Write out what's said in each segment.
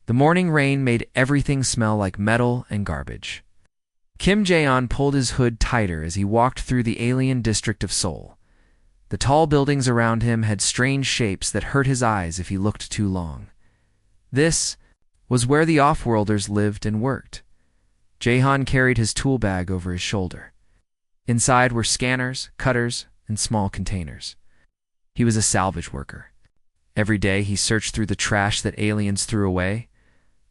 The morning rain made everything smell like metal and garbage. Kim Jae-on pulled his hood tighter as he walked through the alien district of Seoul. The tall buildings around him had strange shapes that hurt his eyes if he looked too long. This was where the off-worlders lived and worked. Jae-han carried his tool bag over his shoulder. Inside were scanners, cutters, and small containers. He was a salvage worker. Every day he searched through the trash that aliens threw away.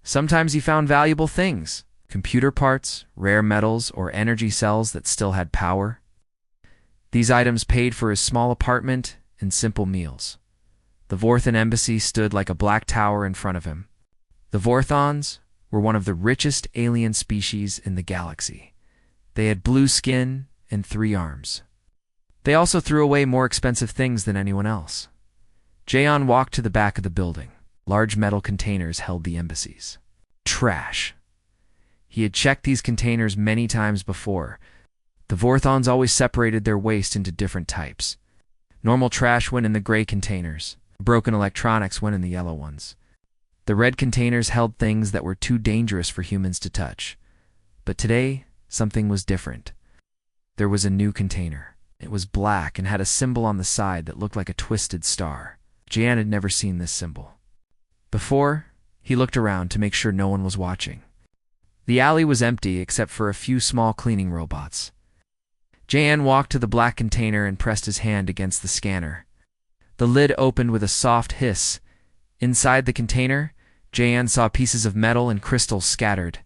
Sometimes he found valuable things, computer parts, rare metals, or energy cells that still had power. These items paid for his small apartment and simple meals. The Vorthon embassy stood like a black tower in front of him. The Vorthons were one of the richest alien species in the galaxy. They had blue skin and 3 arms. They also threw away more expensive things than anyone else. Jae-on walked to the back of the building. Large metal containers held the embassies. Trash. He had checked these containers many times before. The Vorthons always separated their waste into different types. Normal trash went in the gray containers. Broken electronics went in the yellow ones. The red containers held things that were too dangerous for humans to touch. But today, something was different. There was a new container. It was black and had a symbol on the side that looked like a twisted star. Jae-on had never seen this symbol before. He looked around to make sure no one was watching. The alley was empty except for a few small cleaning robots. Jae-on walked to the black container and pressed his hand against the scanner. The lid opened with a soft hiss. Inside the container, Jae-on saw pieces of metal and crystals scattered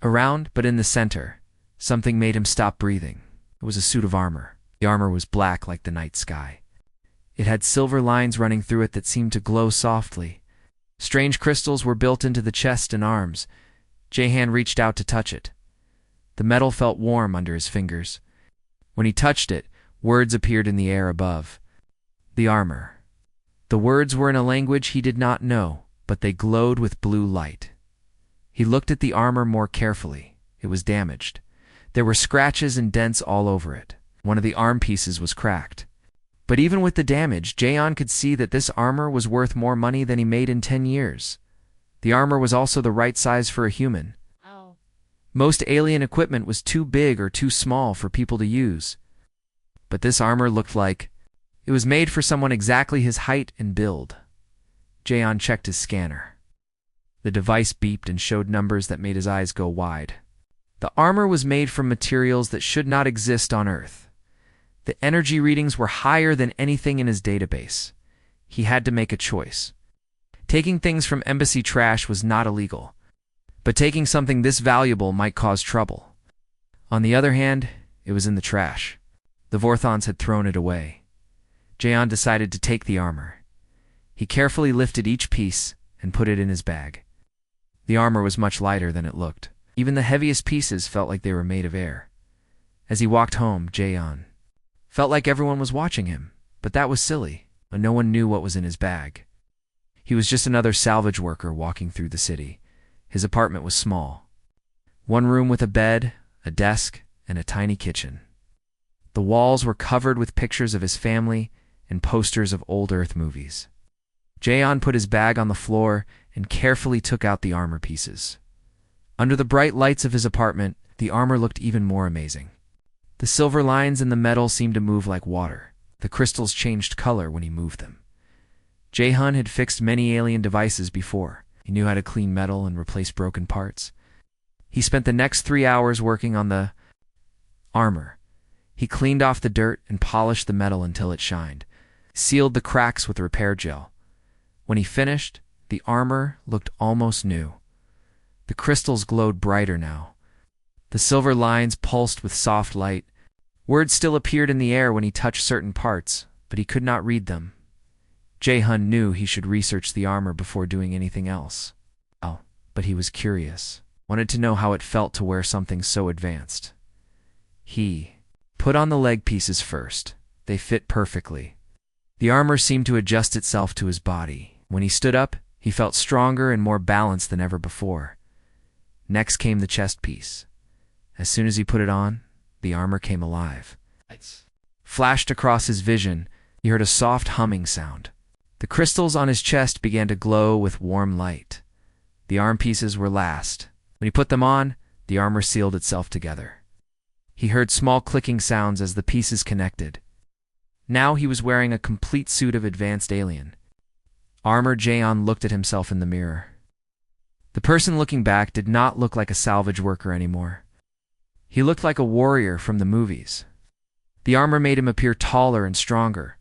around, but in the center, something made him stop breathing. It was a suit of armor. The armor was black like the night sky. It had silver lines running through it that seemed to glow softly. Strange crystals were built into the chest and arms. Jae-han reached out to touch it. The metal felt warm under his fingers. When he touched it, words appeared in the air above. The armor. The words were in a language he did not know, but they glowed with blue light. He looked at the armor more carefully. It was damaged. There were scratches and dents all over it. One of the arm pieces was cracked. But even with the damage, Jae-on could see that this armor was worth more money than he made in 10 years. The armor was also the right size for a human. Most alien equipment was too big or too small for people to use. But this armor looked like it was made for someone exactly his height and build. Jae-on checked his scanner. The device beeped and showed numbers that made his eyes go wide. The armor was made from materials that should not exist on Earth. The energy readings were higher than anything in his database. He had to make a choice. Taking things from embassy trash was not illegal, but taking something this valuable might cause trouble. On the other hand, it was in the trash. The Vorthons had thrown it away. Jae-on decided to take the armor. He carefully lifted each piece and put it in his bag. The armor was much lighter than it looked. Even the heaviest pieces felt like they were made of air. As he walked home, Jae-on felt like everyone was watching him, but that was silly. No one knew what was in his bag. He was just another salvage worker walking through the city. His apartment was small. One room with a bed, a desk, and a tiny kitchen. The walls were covered with pictures of his family and posters of old Earth movies. Jae-on put his bag on the floor and carefully took out the armor pieces. Under the bright lights of his apartment, the armor looked even more amazing. The silver lines in the metal seemed to move like water. The crystals changed color when he moved them. Jae-han had fixed many alien devices before. He knew how to clean metal and replace broken parts. He spent the next 3 hours working on the armor. He cleaned off the dirt and polished the metal until it shined, sealed the cracks with repair gel. When he finished, the armor looked almost new. The crystals glowed brighter now. The silver lines pulsed with soft light. Words still appeared in the air when he touched certain parts, but he could not read them. Jae-han knew he should research the armor before doing anything else. But he was curious, wanted to know how it felt to wear something so advanced. He put on the leg pieces first. They fit perfectly. The armor seemed to adjust itself to his body. When he stood up, he felt stronger and more balanced than ever before. Next came the chest piece. As soon as he put it on, the armor came alive. Lights flashed across his vision. He heard a soft humming sound. The crystals on his chest began to glow with warm light. The arm pieces were last. When he put them on, the armor sealed itself together. He heard small clicking sounds as the pieces connected. Now he was wearing a complete suit of advanced alien armor. Jaeon looked at himself in the mirror. The person looking back did not look like a salvage worker anymore. He looked like a warrior from the movies. The armor made him appear taller and stronger.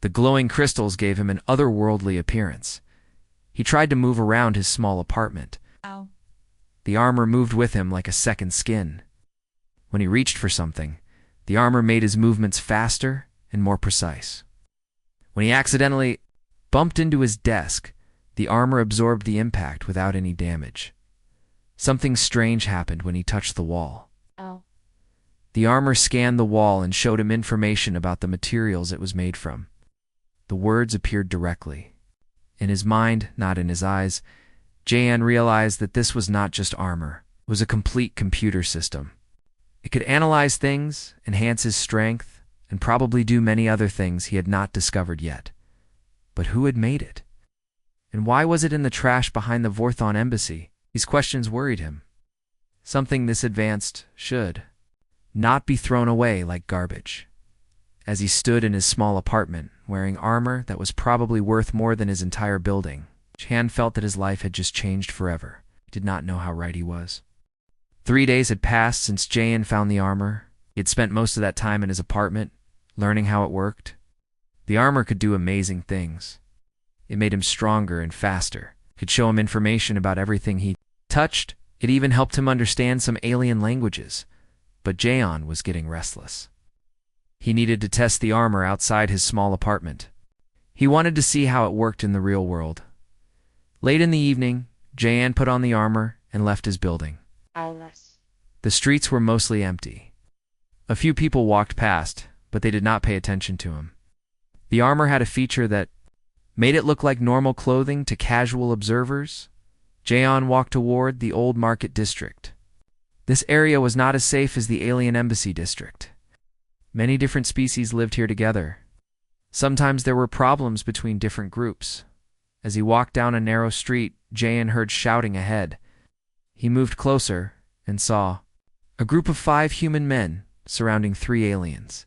The glowing crystals gave him an otherworldly appearance. He tried to move around his small apartment. Ow. The armor moved with him like a second skin. When he reached for something, the armor made his movements faster and more precise. When he accidentally bumped into his desk, the armor absorbed the impact without any damage. Something strange happened when he touched the wall. Ow. The armor scanned the wall and showed him information about the materials it was made from. The words appeared directly. In his mind, not in his eyes, Jaeon realized that this was not just armor. It was a complete computer system. It could analyze things, enhance his strength, and probably do many other things he had not discovered yet. But who had made it? And why was it in the trash behind the Vorthon embassy? These questions worried him. Something this advanced should not be thrown away like garbage. As he stood in his small apartment, wearing armor that was probably worth more than his entire building, Chan felt that his life had just changed forever. He did not know how right he was. 3 days had passed since Jaeon found the armor. He had spent most of that time in his apartment, learning how it worked. The armor could do amazing things. It made him stronger and faster. It could show him information about everything he touched. It even helped him understand some alien languages. But Jaeon was getting restless. He needed to test the armor outside his small apartment. He wanted to see how it worked in the real world. Late in the evening, Jaeon put on the armor and left his building. The streets were mostly empty. A few people walked past, but they did not pay attention to him. The armor had a feature that made it look like normal clothing to casual observers. Jaeon walked toward the old market district. This area was not as safe as the alien embassy district. Many different species lived here together. Sometimes there were problems between different groups. As he walked down a narrow street, Jaeon heard shouting ahead. He moved closer and saw a group of 5 human men surrounding 3 aliens.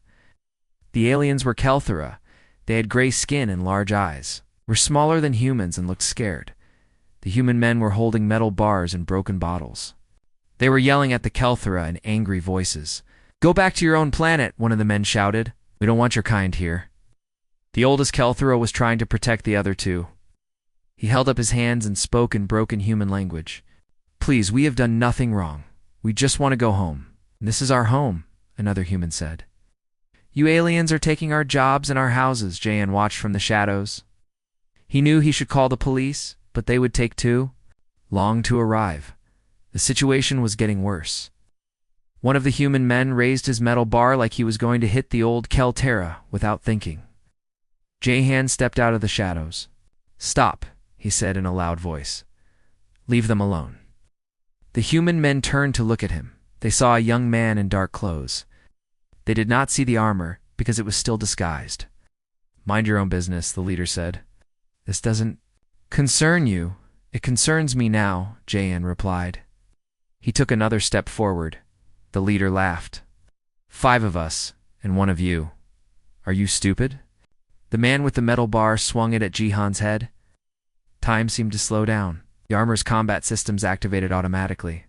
The aliens were Kelthera. They had gray skin and large eyes, were smaller than humans and looked scared. The human men were holding metal bars and broken bottles. They were yelling at the Kelthera in angry voices. "Go back to your own planet," one of the men shouted. "We don't want your kind here." The oldest Kelthera was trying to protect the other 2. He held up his hands and spoke in broken human language. "Please, we have done nothing wrong. We just want to go home. This is our home," another human said. "You aliens are taking our jobs and our houses," Jaeon watched from the shadows. He knew he should call the police, but they would take too long to arrive. The situation was getting worse. One of the human men raised his metal bar like he was going to hit the old Keltera without thinking. Jaehan stepped out of the shadows. "Stop," he said in a loud voice. "Leave them alone." The human men turned to look at him. They saw a young man in dark clothes. They did not see the armor because it was still disguised. "Mind your own business," the leader said. "This doesn't concern you. It concerns me now," Jaeon replied. He took another step forward. The leader laughed. "5 of us, and 1 of you. Are you stupid?" The man with the metal bar swung it at Jihan's head. Time seemed to slow down. The armor's combat systems activated automatically.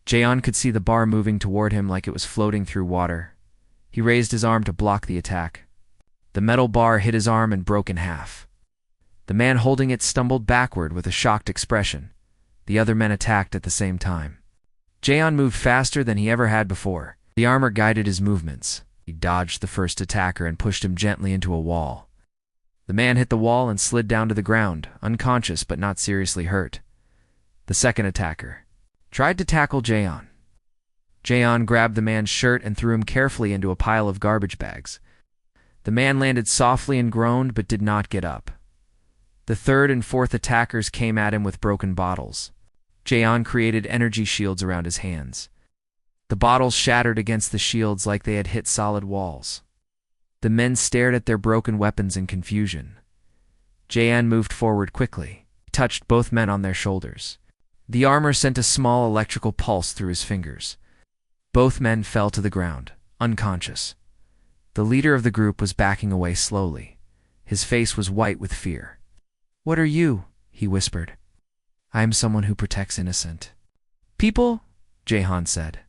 Jaeon could see the bar moving toward him like it was floating through water. He raised his arm to block the attack. The metal bar hit his arm and broke in half. The man holding it stumbled backward with a shocked expression. The other men attacked at the same time. Jaeon moved faster than he ever had before. The armor guided his movements. He dodged the first attacker and pushed him gently into a wall. The man hit the wall and slid down to the ground, unconscious but not seriously hurt. The second attacker tried to tackle Jaeon. Jaeon grabbed the man's shirt and threw him carefully into a pile of garbage bags. The man landed softly and groaned but did not get up. The third and fourth attackers came at him with broken bottles. Jaeon created energy shields around his hands. The bottles shattered against the shields like they had hit solid walls. The men stared at their broken weapons in confusion. Jaeon moved forward quickly. He touched both men on their shoulders. The armor sent a small electrical pulse through his fingers. Both men fell to the ground, unconscious. The leader of the group was backing away slowly. His face was white with fear. "What are you?" he whispered. "I am someone who protects innocent people," Jahan said.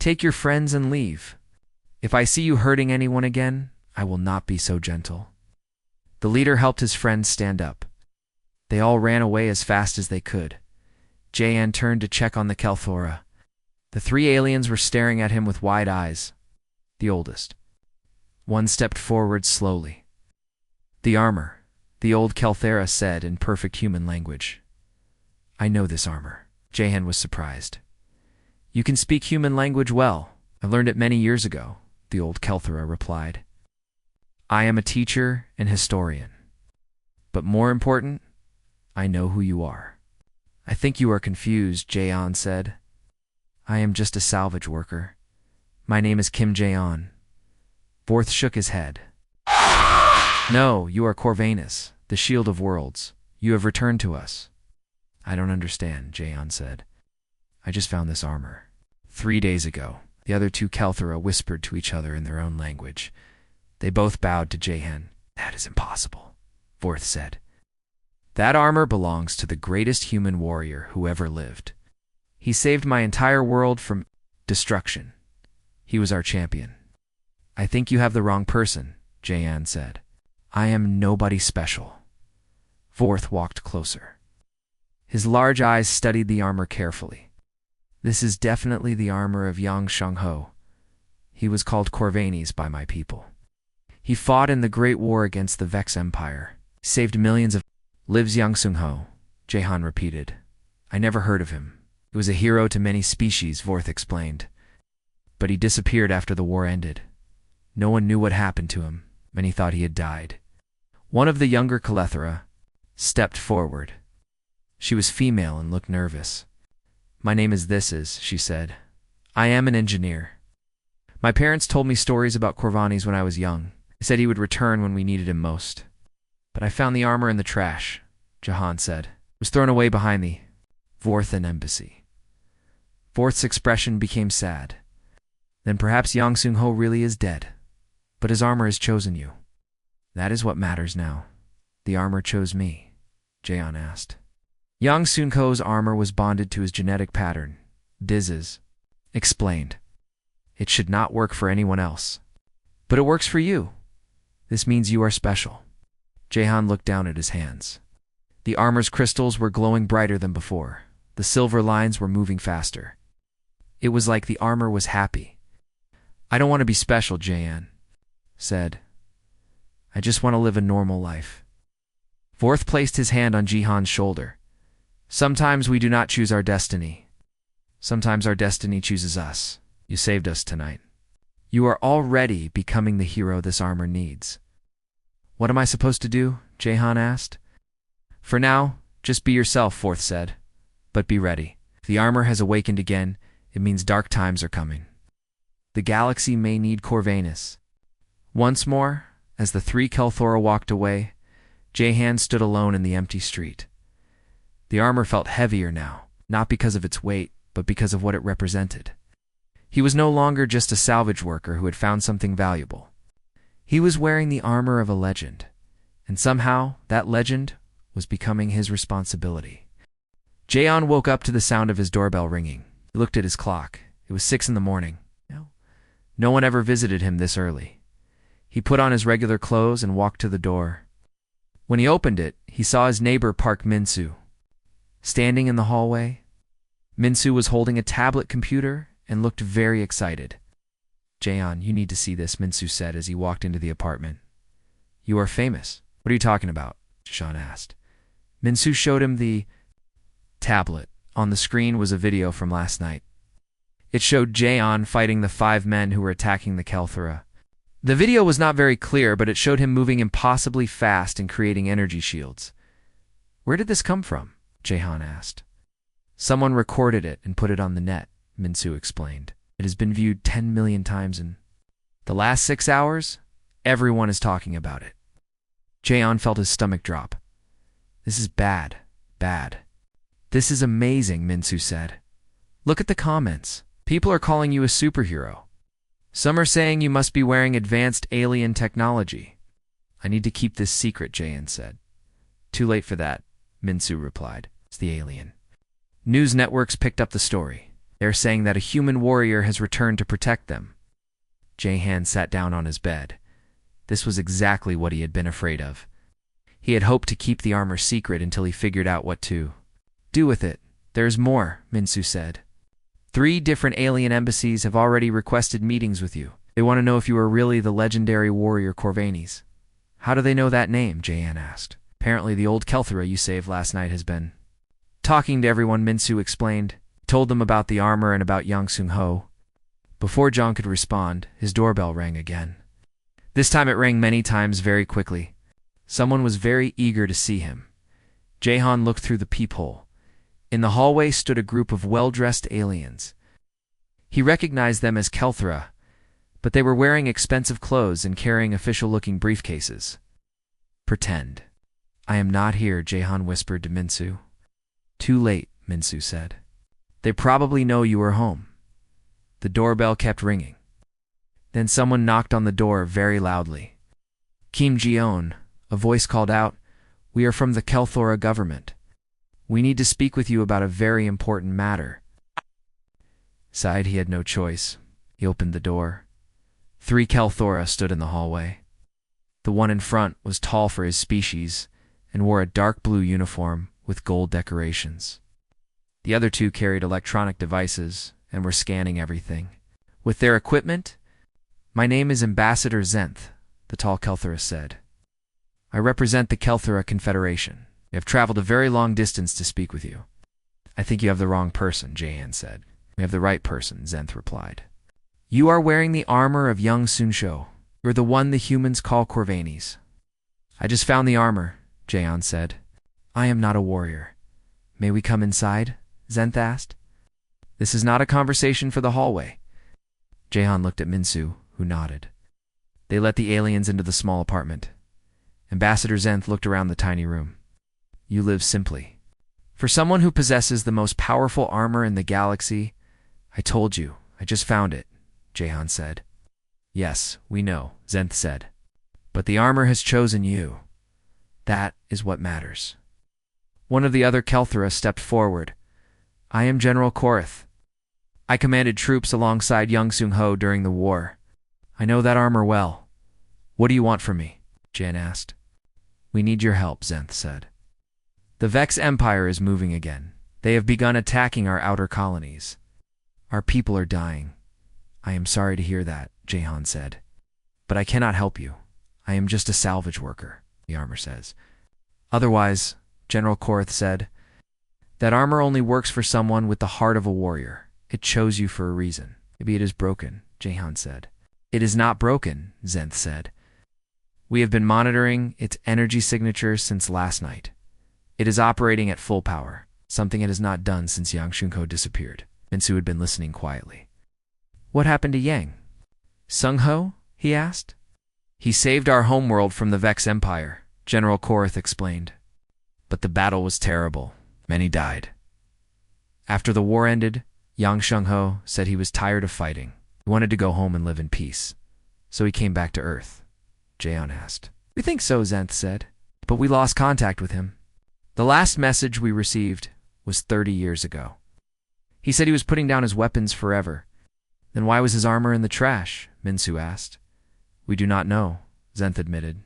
"Take your friends and leave. If I see you hurting anyone again, I will not be so gentle." The leader helped his friends stand up. They all ran away as fast as they could. Jahan turned to check on the Kelthora. The three aliens were staring at him with wide eyes. The oldest. One stepped forward slowly. "The armor," the old Kelthera said in perfect human language. "I know this armor." Jahan was surprised. "You can speak human language well. I learned it many years ago," the old Kelthera replied. "I am a teacher and historian. But more important, I know who you are." "I think you are confused," Jahan said. "I am just a salvage worker. My name is Kim Jaeon." Vorth shook his head. "No, you are Corvanus, the Shield of Worlds. You have returned to us." "I don't understand," Jaeon said. "I just found this armor 3 days ago." The other two Kelthera whispered to each other in their own language. They both bowed to Jahan. "That is impossible," Vorth said. "That armor belongs to the greatest human warrior who ever lived. He saved my entire world from destruction. He was our champion." "I think you have the wrong person," Jahan said. "I am nobody special." Vorth walked closer. His large eyes studied the armor carefully. "This is definitely the armor of Yang Shengho. He was called Corvanes by my people. He fought in the Great War against the Vex Empire, saved millions of—" "Lives Yang Shengho," Jahan repeated. "I never heard of him. He was a hero to many species," Vorth explained. "But he disappeared after the war ended. No one knew what happened to him. Many thought he had died." One of the younger Kelethera stepped forward. She was female and looked nervous. "My name is Thises," she said. "I am an engineer. My parents told me stories about Corvanes when I was young. They said he would return when we needed him most. But I found the armor in the trash," Jahan said. "It was thrown away behind the Vorthan embassy." Vorth's expression became sad. "Then perhaps Yang Shengho really is dead. But his armor has chosen you." "That is what matters now. The armor chose me," Jahan asked. Yang Shengho's armor was bonded to his genetic pattern, Thises explained. "It should not work for anyone else. But it works for you. This means you are special." Jahan looked down at his hands. The armor's crystals were glowing brighter than before. The silver lines were moving faster. It was like the armor was happy. "I don't want to be special," Jahan said. "I just want to live a normal life." Vorth placed his hand on Jahan's shoulder. "Sometimes we do not choose our destiny. Sometimes our destiny chooses us. You saved us tonight. You are already becoming the hero this armor needs." "What am I supposed to do?" Jahan asked. "For now, just be yourself," Vorth said. "But be ready. If the armor has awakened again, it means dark times are coming. The galaxy may need Corvanus." Once more, as the three Kelthora walked away, Jahan stood alone in the empty street. The armor felt heavier now, not because of its weight, but because of what it represented. He was no longer just a salvage worker who had found something valuable. He was wearing the armor of a legend, and somehow that legend was becoming his responsibility. Jahan woke up to the sound of his doorbell ringing. He looked at his clock. It was 6 in the morning. No one ever visited him this early. He put on his regular clothes and walked to the door. When he opened it, he saw his neighbor Park Minsu. Standing in the hallway, Minsu was holding a tablet computer and looked very excited. "Jahan, you need to see this," Minsu said as he walked into the apartment. "You are famous." "What are you talking about?" Jahan asked. Minsu showed him the tablet. On the screen was a video from last night. It showed Jahan fighting the 5 men who were attacking the Kelthora. The video was not very clear, but it showed him moving impossibly fast and creating energy shields. "Where did this come from?" Jahan asked. "Someone recorded it and put it on the net," Minsu explained. "It has been viewed 10 million times in the last 6 hours. Everyone is talking about it." Jahan felt his stomach drop. "This is bad, bad." This is amazing, Minsu said. Look at the comments. People are calling you a superhero. Some are saying you must be wearing advanced alien technology. I need to keep this secret, Jayan said. Too late for that, Minsu replied. It's the alien. News networks picked up the story. They're saying that a human warrior has returned to protect them. Jahan sat down on his bed. This was exactly what he had been afraid of. He had hoped to keep the armor secret until he figured out what to do with it. There's more, Minsu said. 3 different alien embassies have already requested meetings with you. They want to know if you are really the legendary warrior Corvanes. How do they know that name? Jayan asked. Apparently the old Kelthera you saved last night has been talking to everyone, Minsu explained. Told them about the armor and about Yang Sung-ho. Before John could respond, his doorbell rang again. This time it rang many times very quickly. Someone was very eager to see him. Jahan looked through the peephole. In the hallway stood a group of well-dressed aliens. He recognized them as Kelthera, but they were wearing expensive clothes and carrying official-looking briefcases. Pretend. I am not here, Jahan whispered to Minsu. Too late, Minsu said. They probably know you are home. The doorbell kept ringing. Then someone knocked on the door very loudly. Kim Ji-on, a voice called out, "We are from the Kelthora government. We need to speak with you about a very important matter." Sighed he had no choice. He opened the door. 3 Kelthora stood in the hallway. The one in front was tall for his species and wore a dark blue uniform with gold decorations. The other 2 carried electronic devices and were scanning everything. With their equipment, "My name is Ambassador Zenth," the tall Kelthera said. "I represent the Kelthera Confederation. We have traveled a very long distance to speak with you." "I think you have the wrong person," Jayan said. "We have the right person," Zenth replied. "You are wearing the armor of Yang Sun-sho. You're the one the humans call Corvanes." "I just found the armor," Jayan said. "I am not a warrior." "May we come inside?" Zenth asked. "This is not a conversation for the hallway." Jahan looked at Minsu, who nodded. They let the aliens into the small apartment. Ambassador Zenth looked around the tiny room. "You live simply. For someone who possesses the most powerful armor in the galaxy, I told you, I just found it," Jahan said. "Yes, we know," Zenth said. "But the armor has chosen you. That is what matters." One of the other Kelthera stepped forward. "I am General Korath. I commanded troops alongside Yang Sung-ho during the war. I know that armor well. What do you want from me?" Jan asked. "We need your help," Zenth said. "The Vex Empire is moving again. They have begun attacking our outer colonies. Our people are dying." "I am sorry to hear that," Jahan said. "But I cannot help you. I am just a salvage worker," the armor says. "Otherwise," General Korath said, "that armor only works for someone with the heart of a warrior. It chose you for a reason." "Maybe it is broken," Jahan said. "It is not broken," Zenth said. "We have been monitoring its energy signature since last night. It is operating at full power, something it has not done since Yang Sung-ho disappeared." Minsu had been listening quietly. "What happened to Yang Sung-ho?" he asked. "He saved our homeworld from the Vex Empire," General Korath explained. "But the battle was terrible. Many died. After the war ended, Yang Sung-ho said he was tired of fighting. He wanted to go home and live in peace. So he came back to Earth," Jayon asked. "We think so," Zenth said. "But we lost contact with him. The last message we received was 30 years ago. He said he was putting down his weapons forever." "Then why was his armor in the trash?" Minsu asked. "We do not know," Zenth admitted.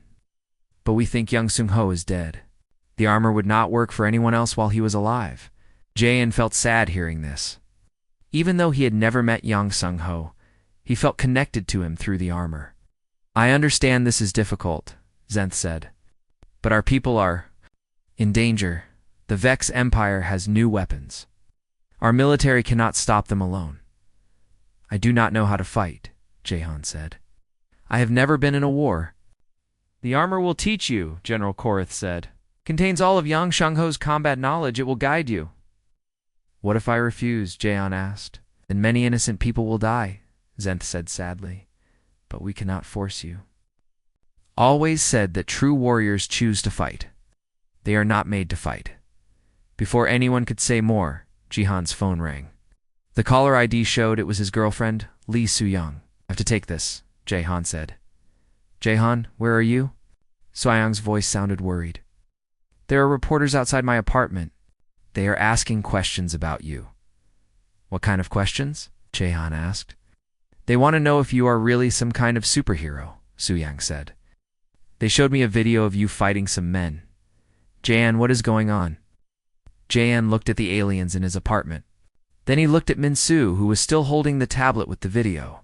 "But we think Yang Sung-ho is dead. The armor would not work for anyone else while he was alive." Jayan felt sad hearing this. Even though he had never met Yang Sung-ho, he felt connected to him through the armor. "I understand this is difficult," Zenth said. "But our people are in danger. The Vex Empire has new weapons. Our military cannot stop them alone." "I do not know how to fight," Jahan said. "I have never been in a war." "The armor will teach you," General Korath said. "Contains all of Yang Sung-ho's combat knowledge. It will guide you." "What if I refuse?" Jahan asked. "Then many innocent people will die," Zenth said sadly. "But we cannot force you." "Always said that true warriors choose to fight. They are not made to fight. Before anyone could say more, Jihan's phone rang. The caller ID showed it was his girlfriend, Lee Soo-young. "I have to take this," Jihan said. "Jihan, where are you?" Soo-young's voice sounded worried. "There are reporters outside my apartment. They are asking questions about you." "What kind of questions?" Jihan asked. "They want to know if you are really some kind of superhero," Soo-young said. "They showed me a video of you fighting some men." "Jihan, what is going on?" Jihan looked at the aliens in his apartment. Then he looked at Min-soo, who was still holding the tablet with the video.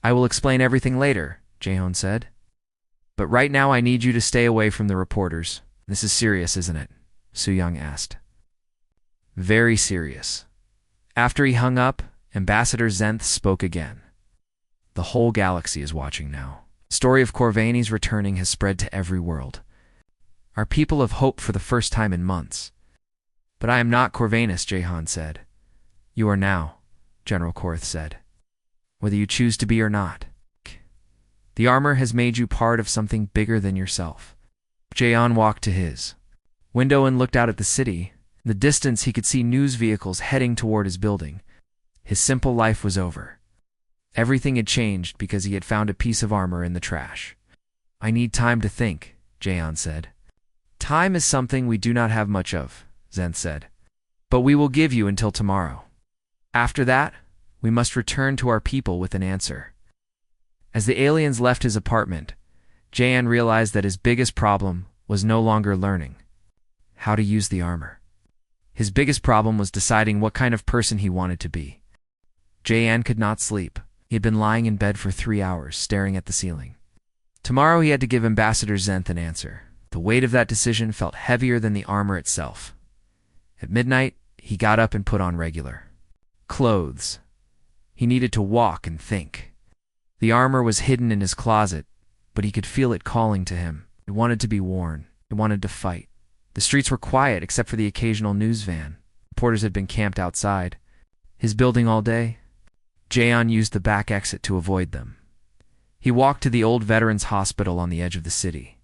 "I will explain everything later," Jihan said. "But right now I need you to stay away from the reporters. This is serious, isn't it?" Soo-young asked. "Very serious." After he hung up, Ambassador Zenth spoke again. "The whole galaxy is watching now. The story of Corvani's returning has spread to every world. Our people have hope for the first time in months." "But I am not Corvanus," Jihan said. "You are now," General Korth said. "Whether you choose to be or not. The armor has made you part of something bigger than yourself." Jihan walked to his window and looked out at the city. In the distance, he could see news vehicles heading toward his building. His simple life was over. Everything had changed because he had found a piece of armor in the trash. "I need time to think," Jihan said. "Time is something we do not have much of," Zenth said. "But we will give you until tomorrow. After that, we must return to our people with an answer." As the aliens left his apartment, Jihan realized that his biggest problem was no longer learning how to use the armor. His biggest problem was deciding what kind of person he wanted to be. Jihan could not sleep. He had been lying in bed for 3 hours, staring at the ceiling. Tomorrow he had to give Ambassador Zenth an answer. The weight of that decision felt heavier than the armor itself. At midnight, he got up and put on regular clothes. He needed to walk and think. The armor was hidden in his closet, but he could feel it calling to him. It wanted to be worn. It wanted to fight. The streets were quiet except for the occasional news van. Reporters had been camped outside his building all day. Jihan used the back exit to avoid them. He walked to the old veterans hospital on the edge of the city.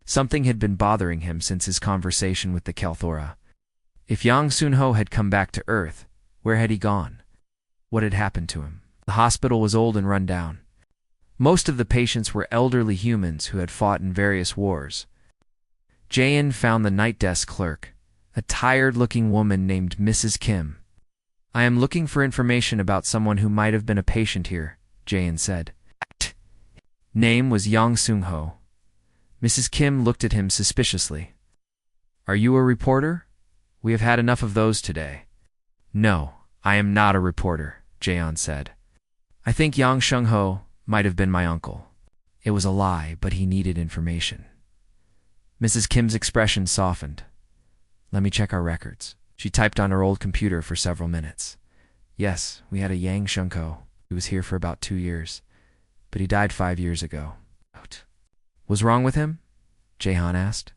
Something had been bothering him since his conversation with the Kelthora. If Yang Sun-ho had come back to Earth, where had he gone? What had happened to him? The hospital was old and run down. Most of the patients were elderly humans who had fought in various wars. Jihan found the night desk clerk, a tired-looking woman named Mrs. Kim. "I am looking for information about someone who might have been a patient here," Jihan said. Name was Yang Sun-ho. Mrs. Kim looked at him suspiciously. "Are you a reporter? We have had enough of those today." "No, I am not a reporter," Jihan said. "I think Yang Sun-ho might have been my uncle." It was a lie, but he needed information. Mrs. Kim's expression softened. "Let me check our records." She typed on her old computer for several minutes. "Yes, we had a Yang Sun-ho. He was here for about 2 years, but he died 5 years ago." "What's wrong with him?" Jihan asked.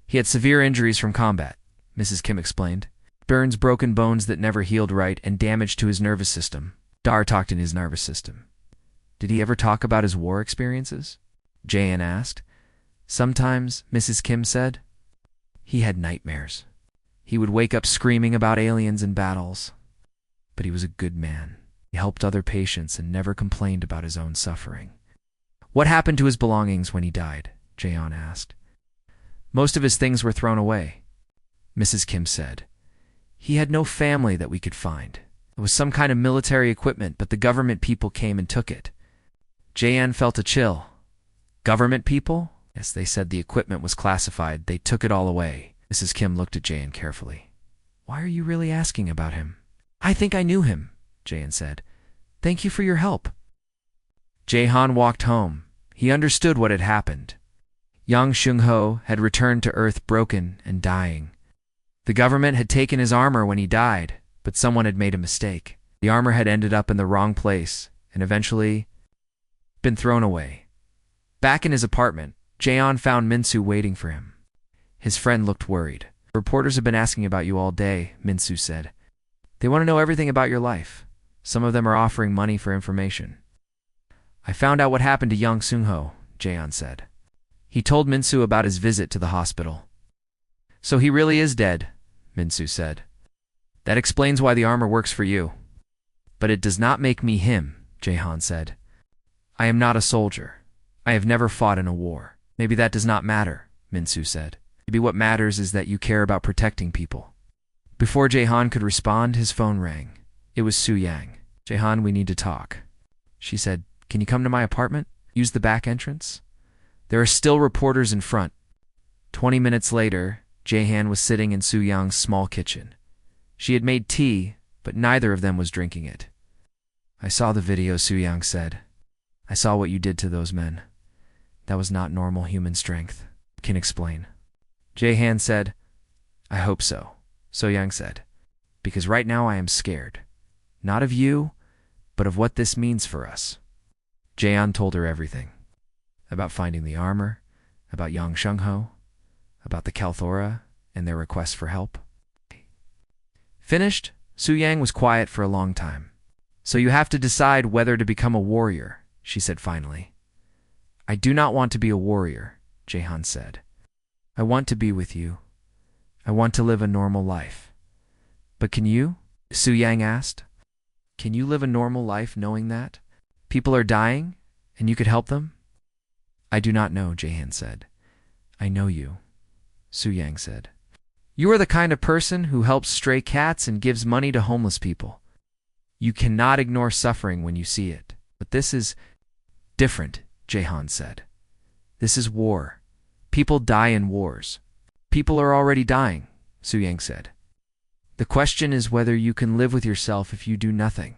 "He had severe injuries from combat," Mrs. Kim explained. "Burns, broken bones that never healed right, and damage to his nervous system." Dar talked in his nervous system. "Did he ever talk about his war experiences?" Jihan asked. "Sometimes," Mrs. Kim said. "He had nightmares. He would wake up screaming about aliens and battles. But he was a good man. He helped other patients and never complained about his own suffering." "What happened to his belongings when he died?" Jihan asked. "Most of his things were thrown away," Mrs. Kim said. "He had no family that we could find. It was some kind of military equipment, but the government people came and took it." Jihan felt a chill. "Government people?" "Yes, they said the equipment was classified. They took it all away." Mrs. Kim looked at Jihan carefully. "Why are you really asking about him?" "I think I knew him," Jihan said. "Thank you for your help." Jihan walked home. He understood what had happened. Yang Sun-ho had returned to Earth broken and dying. The government had taken his armor when he died, but someone had made a mistake. The armor had ended up in the wrong place and eventually been thrown away. Back in his apartment, Jihan found Min-soo waiting for him. His friend looked worried. "Reporters have been asking about you all day," Min-soo said. "They want to know everything about your life. Some of them are offering money for information." "I found out what happened to Yang Sun-ho," Jihan said. He told Min-soo about his visit to the hospital. So he really is dead, Minsu said. That explains why the armor works for you. But it does not make me him, Jahan said. I am not a soldier. I have never fought in a war. Maybe that does not matter, Minsu said. Maybe what matters is that you care about protecting people. Before Jahan could respond, his phone rang. It was Su Yang. Jahan, we need to talk. She said, can you come to my apartment? Use the back entrance? There are still reporters in front. 20 minutes later, Jahan was sitting in Su Yang's small kitchen. She had made tea, but neither of them was drinking it. I saw the video, Su Yang said. I saw what you did to those men. That was not normal human strength. Can explain. Jahan said, I hope so, Su Yang said, because right now I am scared. Not of you, but of what this means for us. Jahan told her everything. About finding the armor, about Yang Shengho, about the Kalthora and their request for help. Finished, Su Yang was quiet for a long time. So you have to decide whether to become a warrior, she said finally. I do not want to be a warrior, Jahan said. I want to be with you. I want to live a normal life. But can you? Su Yang asked. Can you live a normal life knowing that? People are dying, and you could help them? I do not know, Jahan said. I know you, Su Yang said. You are the kind of person who helps stray cats and gives money to homeless people. You cannot ignore suffering when you see it. But this is different, Jahan said. This is war. People die in wars. People are already dying, Su Yang said. The question is whether you can live with yourself if you do nothing.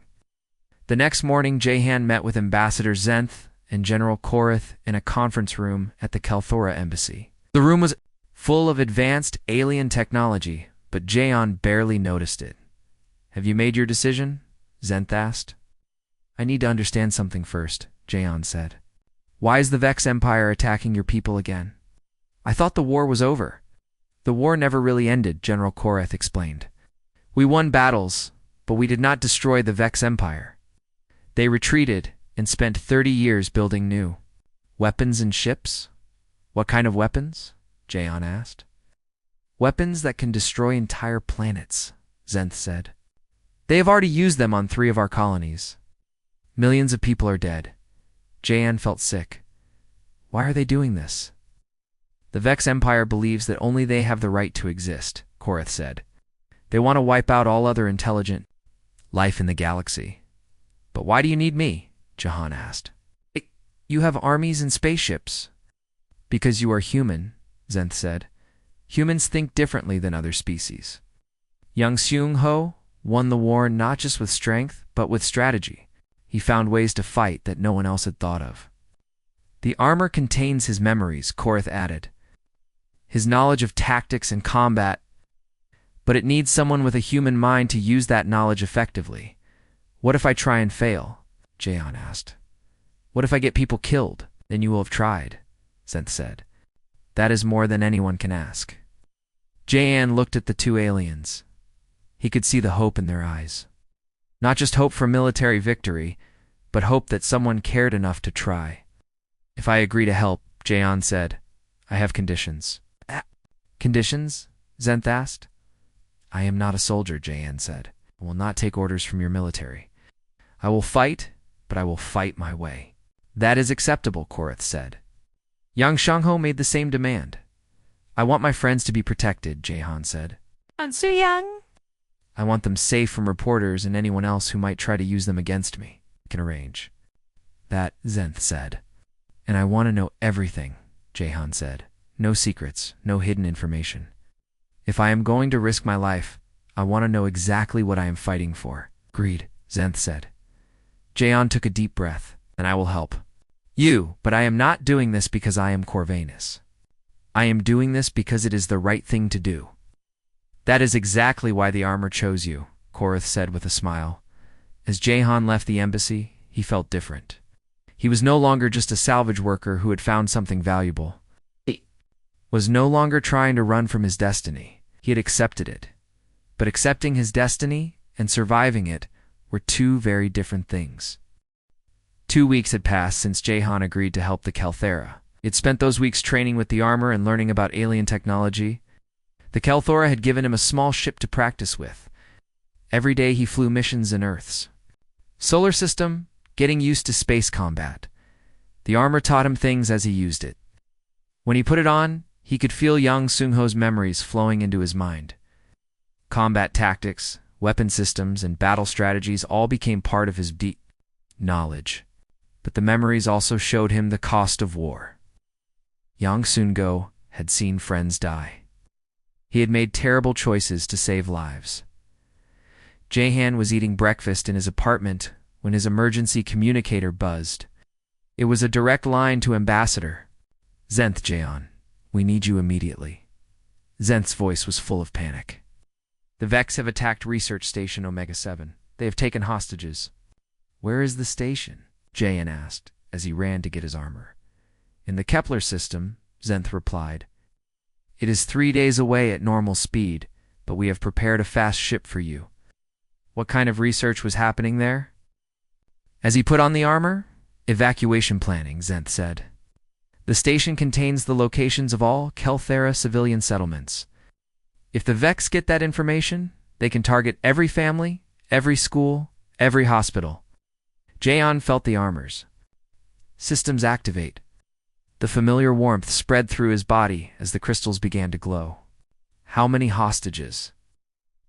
The next morning, Jahan met with Ambassador Zenth and General Korath in a conference room at the Kalthora embassy. The room was full of advanced alien technology, but Jahan barely noticed it. Have you made your decision? Zenth asked. I need to understand something first, Jahan said. Why is the Vex Empire attacking your people again? I thought the war was over. The war never really ended, General Korath explained. We won battles, but we did not destroy the Vex Empire. They retreated and spent 30 years building new weapons and ships. What kind of weapons? Jahan asked. Weapons that can destroy entire planets, Zenth said. They have already used them on 3 of our colonies. Millions of people are dead. Jahan felt sick. Why are they doing this? The Vex Empire believes that only they have the right to exist, Korath said. They want to wipe out all other intelligent life in the galaxy. But why do you need me? Jahan asked. You have armies and spaceships. Because you are human, Zenth said. Humans think differently than other species. Yang Xingho won the war not just with strength, but with strategy. He found ways to fight that no one else had thought of. The armor contains his memories, Korath added. His knowledge of tactics and combat, but it needs someone with a human mind to use that knowledge effectively. What if I try and fail? Jahan asked. What if I get people killed? Then you will have tried, Zenth said. That is more than anyone can ask. Jahan looked at the 2 aliens. He could see the hope in their eyes. Not just hope for military victory, but hope that someone cared enough to try. If I agree to help, Jahan said, I have conditions. Conditions? Zenth asked. I am not a soldier, Jahan said. I will not take orders from your military. I will fight, but I will fight my way. That is acceptable, Korath said. Yang Shengho made the same demand. I want my friends to be protected, Jahan said. And Su Yang? I want them safe from reporters and anyone else who might try to use them against me. I can arrange. That, Zenth said. And I want to know everything, Jahan said. No secrets, no hidden information. If I am going to risk my life, I want to know exactly what I am fighting for. Agreed, Zenth said. Jahan took a deep breath. And I will help. You, but I am not doing this because I am Corvinus. I am doing this because it is the right thing to do. That is exactly why the armor chose you, Korath said with a smile. As Jahan left the embassy, he felt different. He was no longer just a salvage worker who had found something valuable. He was no longer trying to run from his destiny. He had accepted it. But accepting his destiny and surviving it were 2 very different things. 2 weeks had passed since Jahan agreed to help the Kalthera. He had spent those weeks training with the armor and learning about alien technology. The Kelthora had given him a small ship to practice with. Every day he flew missions in Earth's solar system, getting used to space combat. The armor taught him things as he used it. When he put it on, he could feel Yang Sung-ho's memories flowing into his mind. Combat tactics, weapon systems, and battle strategies all became part of his deep knowledge. But the memories also showed him the cost of war. Yang Sung-ho had seen friends die. He had made terrible choices to save lives. Jae-han was eating breakfast in his apartment when his emergency communicator buzzed. It was a direct line to Ambassador. "Zenth Jaeon, we need you immediately." Zenth's voice was full of panic. "The Vex have attacked Research Station Omega-7. They have taken hostages." "Where is the station?" Jaeon asked as he ran to get his armor. "In the Kepler system," Zenth replied. "It is 3 days away at normal speed, but we have prepared a fast ship for you." What kind of research was happening there? As he put on the armor, "Evacuation planning," Zenth said. "The station contains the locations of all Kelthera civilian settlements. If the Vex get that information, they can target every family, every school, every hospital." Jaeon felt the armors. Systems activate. The familiar warmth spread through his body as the crystals began to glow. "How many hostages?"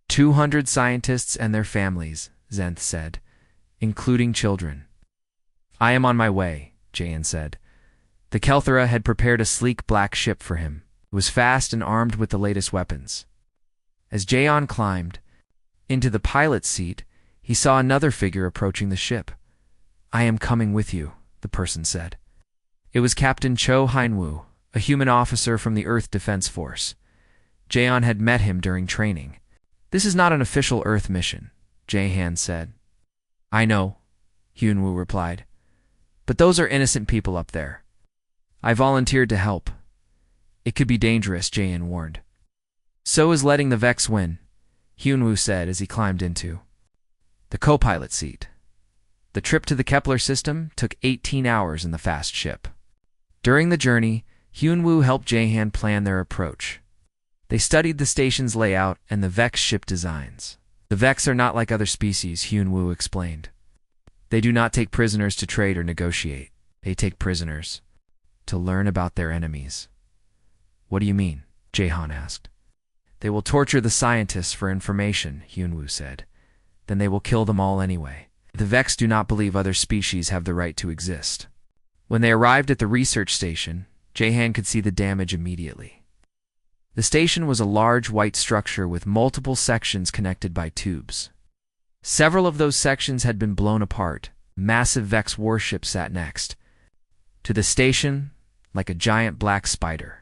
200 scientists and their families, Zenth said, including children. "I am on my way," Jaeon said. The Kelthera had prepared a sleek black ship for him. It was fast and armed with the latest weapons. As Jaeon climbed into the pilot's seat, he saw another figure approaching the ship. "I am coming with you," the person said. It was Captain Cho Heinwoo, a human officer from the Earth Defense Force. Jaeon had met him during training. "This is not an official Earth mission," Jae-han said. "I know," Hyunwoo replied. "But those are innocent people up there. I volunteered to help." "It could be dangerous," Jaeon warned. "So is letting the Vex win," Hyunwoo said as he climbed into the co-pilot seat. The trip to the Kepler system took 18 hours in the fast ship. During the journey, Hyunwoo helped Jae-han plan their approach. They studied the station's layout and the Vex ship designs. "The Vex are not like other species," Hyunwoo explained. "They do not take prisoners to trade or negotiate. They take prisoners to learn about their enemies." "What do you mean?" Jae-han asked. "They will torture the scientists for information," Hyunwoo said. "Then they will kill them all anyway. The Vex do not believe other species have the right to exist." When they arrived at the research station, Jae-han could see the damage immediately. The station was a large white structure with multiple sections connected by tubes. Several of those sections had been blown apart. Massive Vex warships sat next to the station like a giant black spider.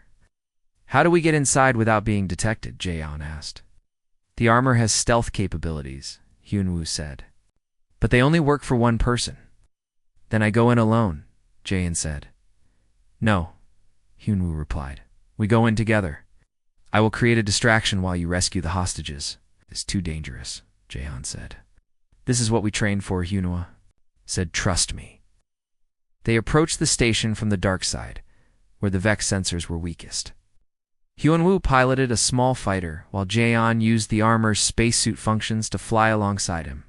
"How do we get inside without being detected?" Jaeon asked. "The armor has stealth capabilities," Hyunwoo said. "But they only work for one person." "Then I go in alone," Jaeon said. "No," Hyunwoo replied. "We go in together. I will create a distraction while you rescue the hostages." "It's too dangerous," Jaeon said. "This is what we trained for," Hyunwoo said. "Trust me." They approached the station from the dark side, where the Vex sensors were weakest. Hyunwoo piloted a small fighter, while Jaeon used the armor's spacesuit functions to fly alongside him.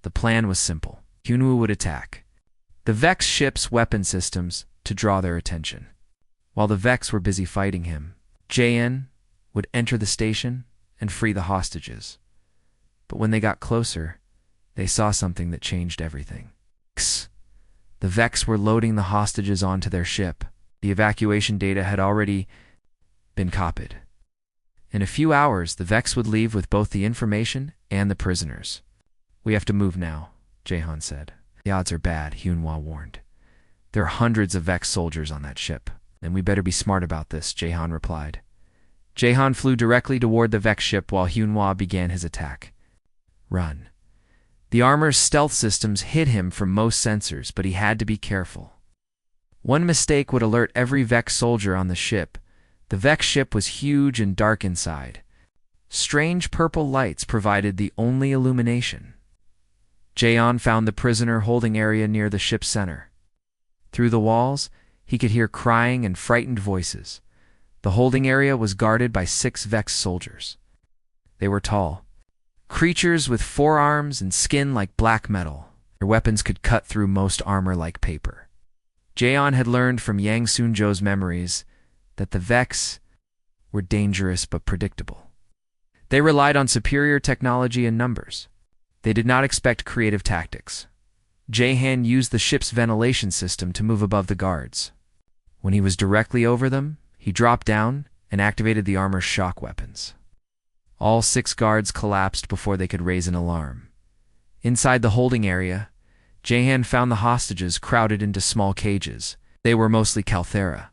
The plan was simple. Hyunwoo would attack the Vex ship's weapon systems to draw their attention. While the Vex were busy fighting him, Jaeon would enter the station and free the hostages. But when they got closer, they saw something that changed everything. The Vex were loading the hostages onto their ship. The evacuation data had already been copied. In a few hours, the Vex would leave with both the information and the prisoners. "We have to move now," Jaehan said. "The odds are bad," Hyunwoo warned. "There are hundreds of Vex soldiers on that ship, and we better be smart about this," Jaehan replied. Jaehan flew directly toward the Vex ship while Hyunwoo began his attack. Run. The armor's stealth systems hid him from most sensors, but he had to be careful. One mistake would alert every Vex soldier on the ship. The Vex ship was huge and dark inside. Strange purple lights provided the only illumination. Jaeon found the prisoner holding area near the ship's center. Through the walls, he could hear crying and frightened voices. The holding area was guarded by 6 Vex soldiers. They were tall, creatures with forearms and skin like black metal. Their weapons could cut through most armor like paper. Jaeon had learned from Yang Sunjo's memories that the Vex were dangerous but predictable. They relied on superior technology and numbers. They did not expect creative tactics. Jaehan used the ship's ventilation system to move above the guards. When he was directly over them, he dropped down and activated the armor's shock weapons. All 6 guards collapsed before they could raise an alarm. Inside the holding area, Jaehan found the hostages crowded into small cages. They were mostly Calthera,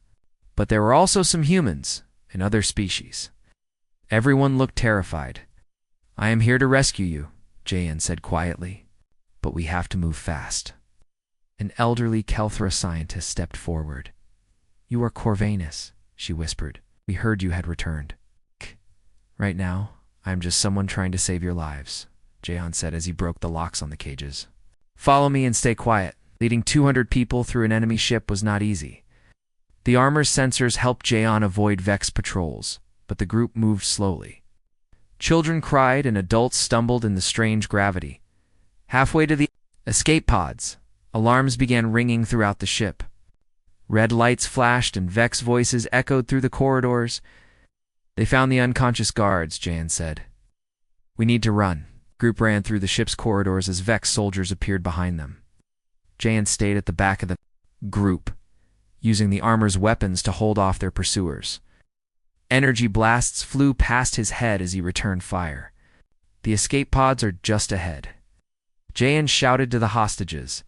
but there were also some humans and other species. Everyone looked terrified. "I am here to rescue you," Jaehan said quietly, "but we have to move fast." An elderly Calthera scientist stepped forward. "You are Corvanus," she whispered. "We heard you had returned." "Right now, I am just someone trying to save your lives," Jaehan said as he broke the locks on the cages. "Follow me and stay quiet." Leading 200 people through an enemy ship was not easy. The armor's sensors helped Jaehan avoid Vex patrols, but the group moved slowly. Children cried and adults stumbled in the strange gravity. Halfway to the escape pods, alarms began ringing throughout the ship. Red lights flashed and Vex voices echoed through the corridors. "They found the unconscious guards," Jaehan said. "We need to run." The group ran through the ship's corridors as Vex soldiers appeared behind them. Jaehan stayed at the back of the group, using the armor's weapons to hold off their pursuers. Energy blasts flew past his head as he returned fire. "The escape pods are just ahead." Jaehan shouted to the hostages,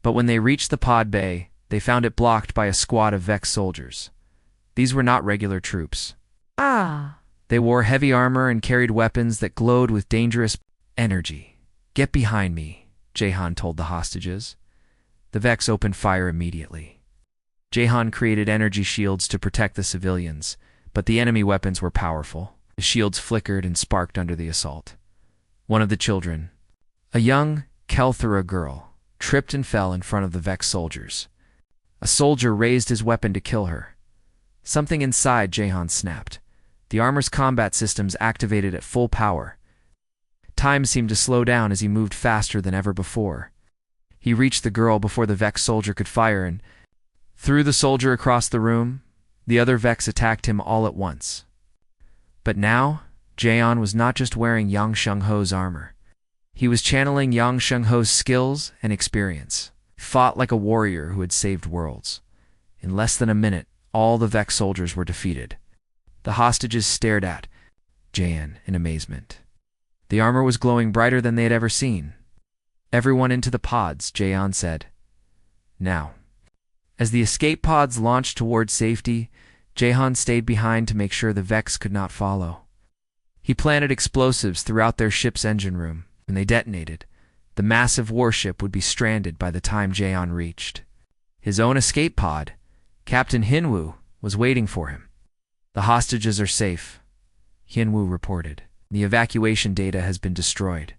but when they reached the pod bay, they found it blocked by a squad of Vex soldiers. These were not regular troops. They wore heavy armor and carried weapons that glowed with dangerous energy. "Get behind me," Jaehan told the hostages. The Vex opened fire immediately. Jaehan created energy shields to protect the civilians, but the enemy weapons were powerful. The shields flickered and sparked under the assault. One of the children, a young Kelthera girl, tripped and fell in front of the Vex soldiers. A soldier raised his weapon to kill her. Something inside Jaehan snapped. The armor's combat systems activated at full power. Time seemed to slow down as he moved faster than ever before. He reached the girl before the Vex soldier could fire and threw the soldier across the room. The other Vex attacked him all at once. But now, Jaehan was not just wearing Yang Shengho's armor. He was channeling Yang Shengho's skills and experience. He fought like a warrior who had saved worlds. In less than a minute, all the Vex soldiers were defeated. The hostages stared at Jaehan in amazement. The armor was glowing brighter than they had ever seen. "Everyone into the pods," Jaehan said. "Now." As the escape pods launched toward safety, Jaehan stayed behind to make sure the Vex could not follow. He planted explosives throughout their ship's engine room. When they detonated, the massive warship would be stranded by the time Jaehan reached. His own escape pod, Captain Hinwoo, was waiting for him. "The hostages are safe," Hinwoo reported. "The evacuation data has been destroyed."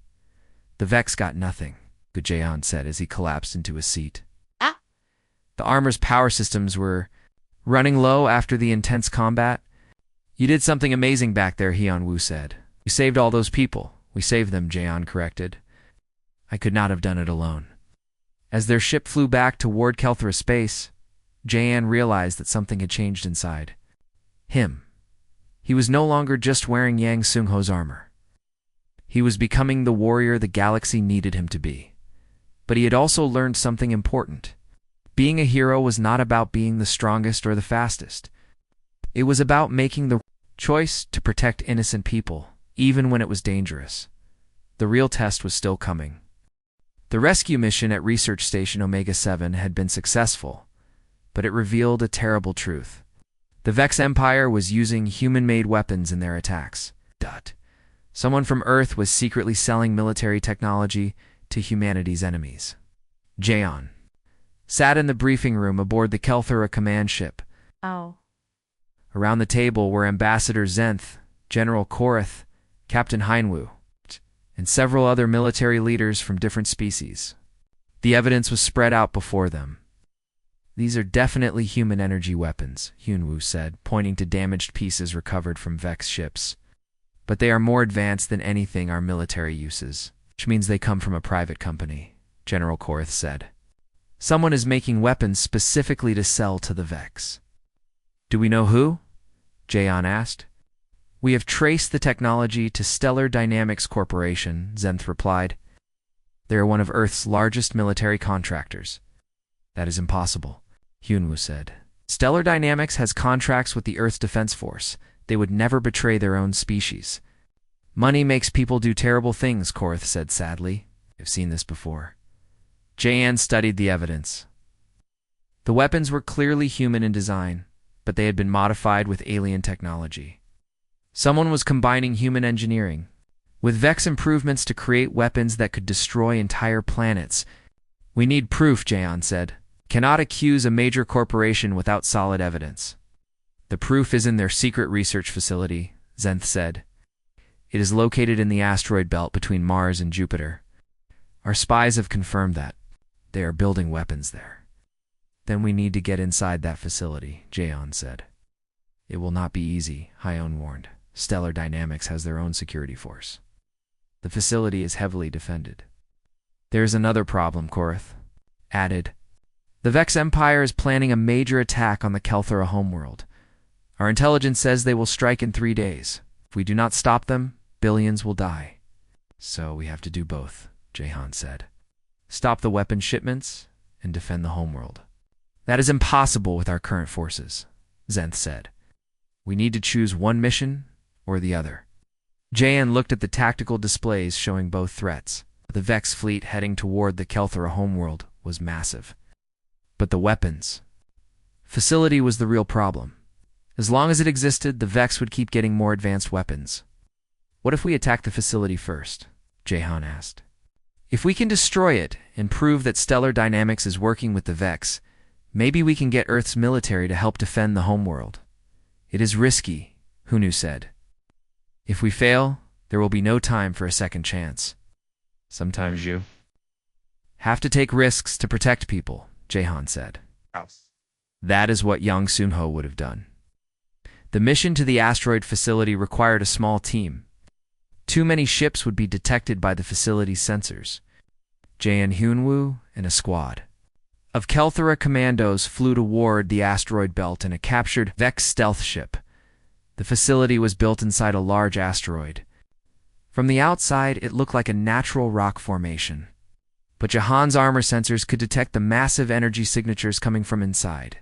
"The Vex got nothing," Jaehan said as he collapsed into a seat. The armor's power systems were running low after the intense combat. "You did something amazing back there," Hyunwoo said. "You saved all those people." "We saved them," Jaehan corrected. "I could not have done it alone." As their ship flew back toward Kelthera space, Jaehan realized that something had changed inside him. He was no longer just wearing Yang Sungho's armor. He was becoming the warrior the galaxy needed him to be. But he had also learned something important. Being a hero was not about being the strongest or the fastest. It was about making the choice to protect innocent people, even when it was dangerous. The real test was still coming. The rescue mission at Research Station Omega-7 had been successful, but it revealed a terrible truth. The Vex Empire was using human-made weapons in their attacks. Someone from Earth was secretly selling military technology to humanity's enemies. Jaehan sat in the briefing room aboard the Kelthera command ship. Around the table were Ambassador Zenth, General Korath, Captain Hinwoo, and several other military leaders from different species. The evidence was spread out before them. These are definitely human energy weapons, Hyunwoo said, pointing to damaged pieces recovered from Vex ships. But they are more advanced than anything our military uses, which means they come from a private company, General Korath said. Someone is making weapons specifically to sell to the Vex. Do we know who? Jaeon asked. We have traced the technology to Stellar Dynamics Corporation, Zenth replied. They are one of Earth's largest military contractors. That is impossible, Hyunwoo said. Stellar Dynamics has contracts with the Earth's Defense Force. They would never betray their own species. Money makes people do terrible things, Korath said sadly. I've seen this before. Jaeon studied the evidence. The weapons were clearly human in design, but they had been modified with alien technology. Someone was combining human engineering with Vex improvements to create weapons that could destroy entire planets. We need proof, Jaeon said. Cannot accuse a major corporation without solid evidence. The proof is in their secret research facility, Zenth said. It is located in the asteroid belt between Mars and Jupiter. Our spies have confirmed that. They are building weapons there. Then we need to get inside that facility, Jaeon said. It will not be easy, Hyeon warned. Stellar Dynamics has their own security force. The facility is heavily defended. There is another problem, Korath added. The Vex Empire is planning a major attack on the Kelthora homeworld. Our intelligence says they will strike in 3 days. If we do not stop them, billions will die. So we have to do both, Jaehan said. Stop the weapon shipments and defend the homeworld. That is impossible with our current forces, Zenth said. We need to choose one mission or the other. Jaeon looked at the tactical displays showing both threats. The Vex fleet heading toward the Kelthora homeworld was massive. But the weapons facility was the real problem. As long as it existed, the Vex would keep getting more advanced weapons. What if we attack the facility first? Jaehan asked. If we can destroy it and prove that Stellar Dynamics is working with the Vex, maybe we can get Earth's military to help defend the homeworld. It is risky, Hyunwoo said. If we fail, there will be no time for a second chance. Sometimes you have to take risks to protect people, Jaehan said. That is what Yang Sunho would have done. The mission to the asteroid facility required a small team. Too many ships would be detected by the facility's sensors. Jaeon Hyunwoo and a squad of Kelthora commandos flew toward the asteroid belt in a captured Vex stealth ship. The facility was built inside a large asteroid. From the outside, it looked like a natural rock formation. But Jahan's armor sensors could detect the massive energy signatures coming from inside.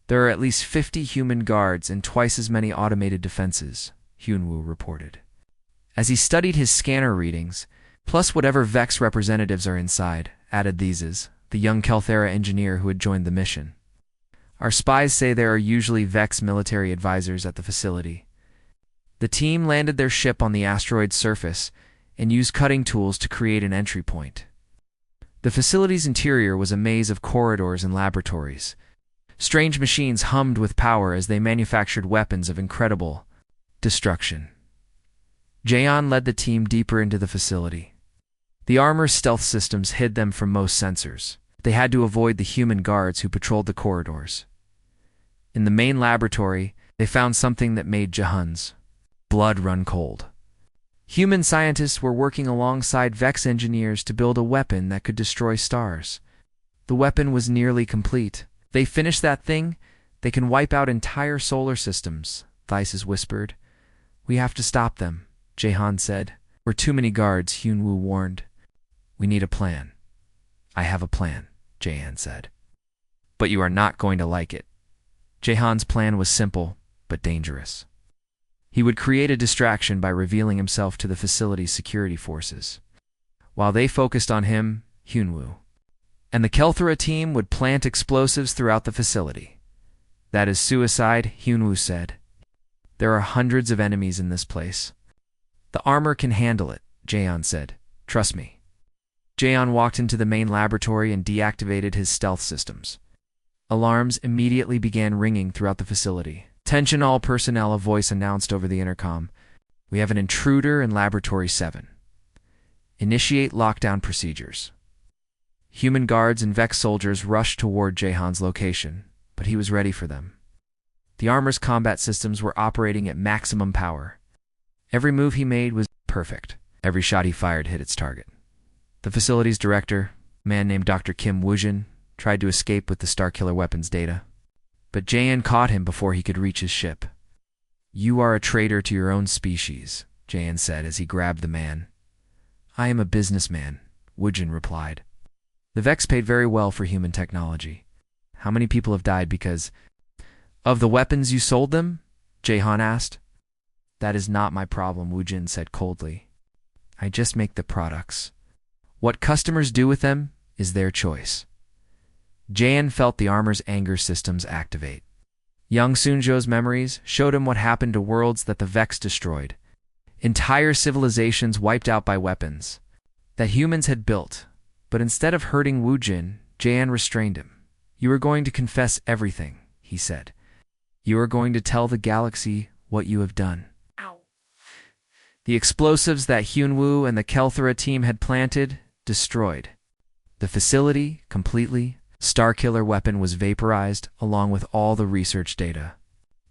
There are at least 50 human guards and twice as many automated defenses, Hyunwoo reported. As he studied his scanner readings, plus whatever Vex representatives are inside, added Theses, the young Kelthera engineer who had joined the mission. Our spies say there are usually Vex military advisors at the facility. The team landed their ship on the asteroid's surface and used cutting tools to create an entry point. The facility's interior was a maze of corridors and laboratories. Strange machines hummed with power as they manufactured weapons of incredible destruction. Jaeon led the team deeper into the facility. The armor's stealth systems hid them from most sensors. They had to avoid the human guards who patrolled the corridors. In the main laboratory, they found something that made Jahan's blood run cold. Human scientists were working alongside Vex engineers to build a weapon that could destroy stars. The weapon was nearly complete. They finish that thing, they can wipe out entire solar systems, Thesis whispered. We have to stop them, Jaehan said. We're too many guards, Hyunwoo warned. We need a plan. I have a plan, Jaehan said. But you are not going to like it. Jaehan's plan was simple, but dangerous. He would create a distraction by revealing himself to the facility's security forces. While they focused on him, Hyunwoo and the Kelthora team would plant explosives throughout the facility. That is suicide, Hyunwoo said. There are hundreds of enemies in this place. The armor can handle it, Jaeon said. Trust me. Jaeon walked into the main laboratory and deactivated his stealth systems. Alarms immediately began ringing throughout the facility. Attention all personnel, a voice announced over the intercom. We have an intruder in Laboratory 7. Initiate lockdown procedures. Human guards and Vex soldiers rushed toward Jahan's location, but he was ready for them. The armor's combat systems were operating at maximum power. Every move he made was perfect. Every shot he fired hit its target. The facility's director, a man named Dr. Kim Woojin, tried to escape with the Starkiller weapons data, but Jahan caught him before he could reach his ship. "You are a traitor to your own species," Jahan said as he grabbed the man. "I am a businessman," Woojin replied. "The Vex paid very well for human technology. How many people have died because of the weapons you sold them?" Jahan asked. "That is not my problem," Woojin said coldly. "I just make the products. What customers do with them is their choice." Jahan felt the armor's anger systems activate. Young Sunjo's memories showed him what happened to worlds that the Vex destroyed. Entire civilizations wiped out by weapons that humans had built. But instead of hurting Woojin, Jahan restrained him. "You are going to confess everything," he said. "You are going to tell the galaxy what you have done." Ow. The explosives that Hyunwoo and the Kelthora team had planted destroyed the facility completely. Starkiller weapon was vaporized along with all the research data.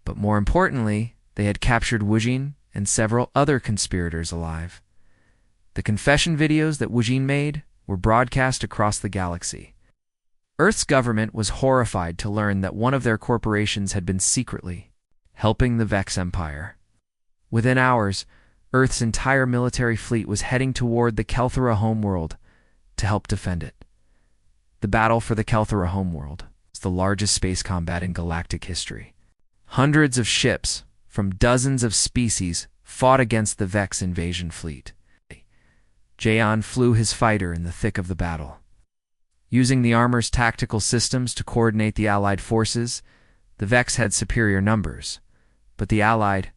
But more importantly, they had captured Woojin and several other conspirators alive. The confession videos that Woojin made were broadcast across the galaxy. Earth's government was horrified to learn that one of their corporations had been secretly helping the Vex Empire. Within hours, Earth's entire military fleet was heading toward the Kelthora homeworld to help defend it. The battle for the Kelthora homeworld was the largest space combat in galactic history. Hundreds of ships from dozens of species fought against the Vex invasion fleet. Jahan flew his fighter in the thick of the battle. Using the armor's tactical systems to coordinate the Allied forces, the Vex had superior numbers, but the Allied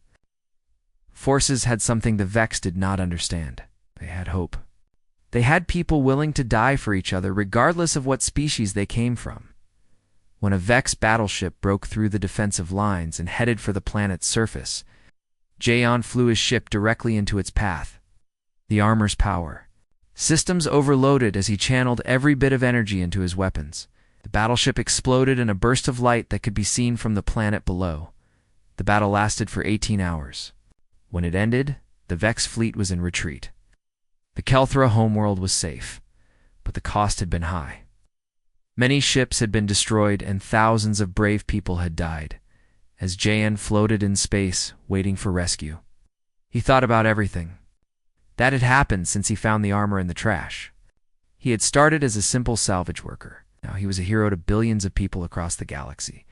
forces had something the Vex did not understand. They had hope. They had people willing to die for each other regardless of what species they came from. When a Vex battleship broke through the defensive lines and headed for the planet's surface, Jahan flew his ship directly into its path. The armor's power. Systems overloaded as he channeled every bit of energy into his weapons. The battleship exploded in a burst of light that could be seen from the planet below. The battle lasted for 18 hours. When it ended, the Vex fleet was in retreat. The Kelthora homeworld was safe, but the cost had been high. Many ships had been destroyed and thousands of brave people had died, as Jahan floated in space, waiting for rescue. He thought about everything that had happened since he found the armor in the trash. He had started as a simple salvage worker. Now he was a hero to billions of people across the galaxy.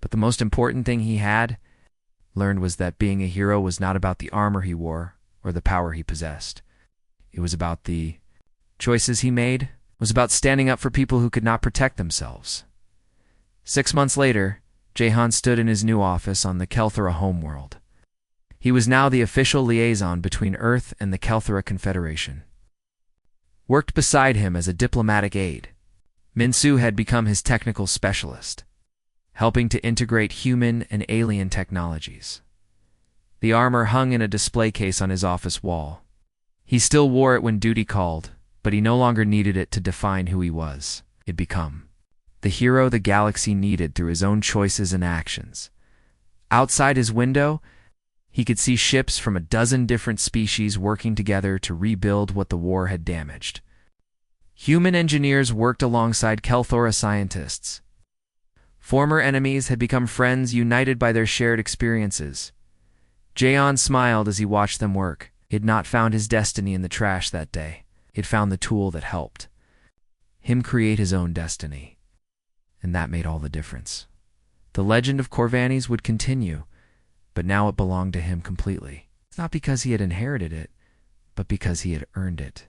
But the most important thing he had learned was that being a hero was not about the armor he wore or the power he possessed. It was about the choices he made. It was about standing up for people who could not protect themselves. 6 months later, Jahan stood in his new office on the Kelthora homeworld. He was now the official liaison between Earth and the Kelthora Confederation. Worked beside him as a diplomatic aide, Minsu had become his technical specialist, helping to integrate human and alien technologies. The armor hung in a display case on his office wall. He still wore it when duty called, but he no longer needed it to define who he was. He'd become the hero the galaxy needed through his own choices and actions. Outside his window, he could see ships from a dozen different species working together to rebuild what the war had damaged. Human engineers worked alongside Kelthora scientists. Former enemies had become friends united by their shared experiences. Jahan smiled as he watched them work. He had not found his destiny in the trash that day. He had found the tool that helped him create his own destiny. And that made all the difference. The legend of Corvanis would continue, but now it belonged to him completely. Not because he had inherited it, but because he had earned it.